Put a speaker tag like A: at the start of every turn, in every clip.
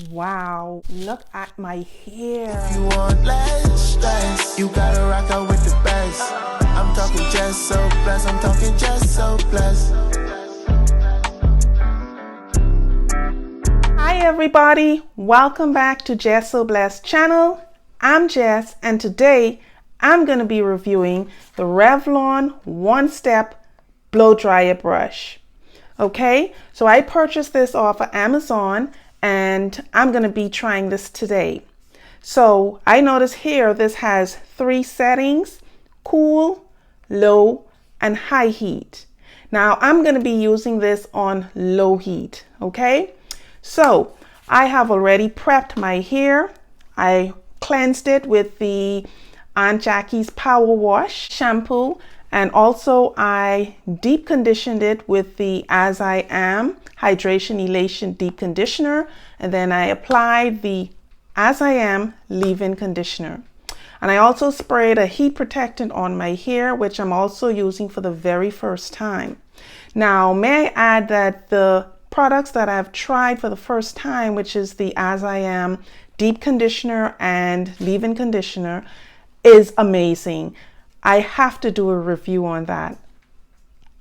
A: Wow, look at my hair.
B: If you want less stress, you gotta rock out with the best. I'm talking just so blessed, I'm talking just so blessed.
A: Hi everybody, welcome back to Jess So Blessed channel. I'm Jess and today I'm going to be reviewing the Revlon One Step Blowdryer brush. Okay, so I purchased this off of Amazon and I'm going to be trying this today. So I notice here this has 3 settings: cool, low, and high heat. Now I'm going to be using this on low heat. Okay, so I have already prepped my hair. I cleansed it with the Aunt Jackie's Power Wash shampoo, and also I deep conditioned it with the As I Am Hydration Elation Deep Conditioner, and then I applied the As I Am Leave-In Conditioner. And I also sprayed a heat protectant on my hair, which I'm also using for the very first time. Now, may I add that the products that I've tried for the first time, which is the As I Am Deep Conditioner and Leave-In Conditioner, is amazing. I have to do a review on that.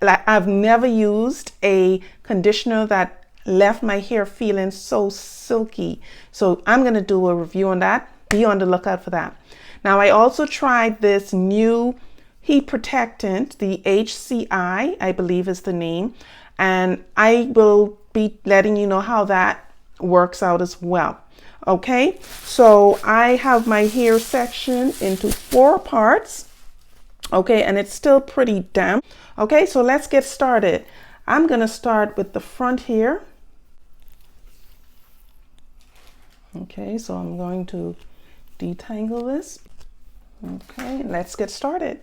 A: I've never used a conditioner that left my hair feeling so silky. So I'm going to do a review on that. Be on the lookout for that. Now, I also tried this new heat protectant, the HCI, I believe is the name, and I will be letting you know how that works out as well. Okay, so I have my hair section into 4 parts. Okay, and it's still pretty damp. Okay, so let's get started. I'm going to start with the front here. Okay, so I'm going to detangle this. Okay, let's get started.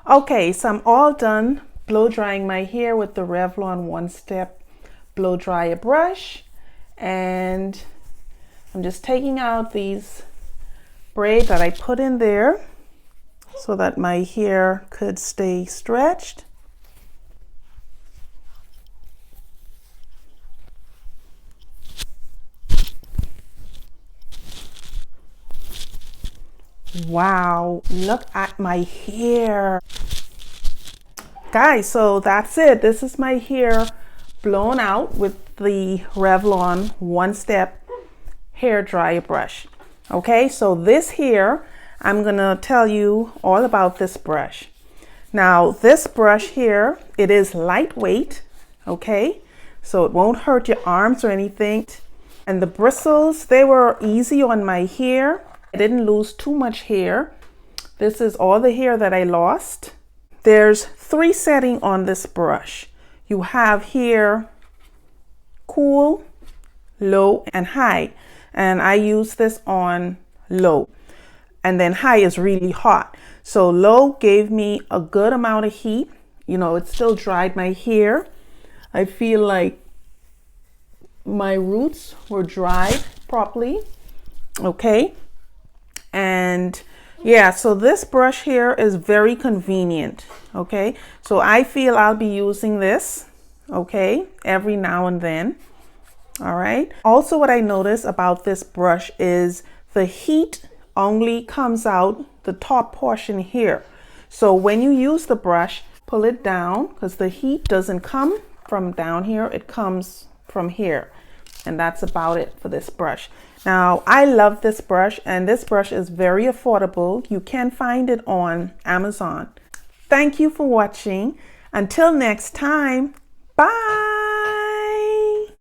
A: Okay, so I'm all done blow drying my hair with the Revlon One Step Blow Dryer brush, and I'm just taking out these braids that I put in there so that my hair could stay stretched. Wow, look at my hair. Guys, so that's it. This is my hair blown out with the Revlon One Step hair dryer brush. Okay, so this here, I'm gonna tell you all about this brush. Now this brush here, it is lightweight, okay, so it won't hurt your arms or anything. And the bristles, they were easy on my hair. I didn't lose too much hair. This is all the hair that I lost. There's 3 settings on this brush. You have here cool, low, and high. And I use this on low. And then high is really hot. So low gave me a good amount of heat. You know, it still dried my hair. I feel like my roots were dried properly. Okay. And yeah, so this brush here is very convenient. Okay. So I feel I'll be using this, okay, every now and then. All right. Also, what I notice about this brush is the heat only comes out the top portion here. So when you use the brush, pull it down because the heat doesn't come from down here. It comes from here. And that's about it for this brush. Now, I love this brush, and this brush is very affordable. You can find it on Amazon. Thank you for watching. Until next time, bye.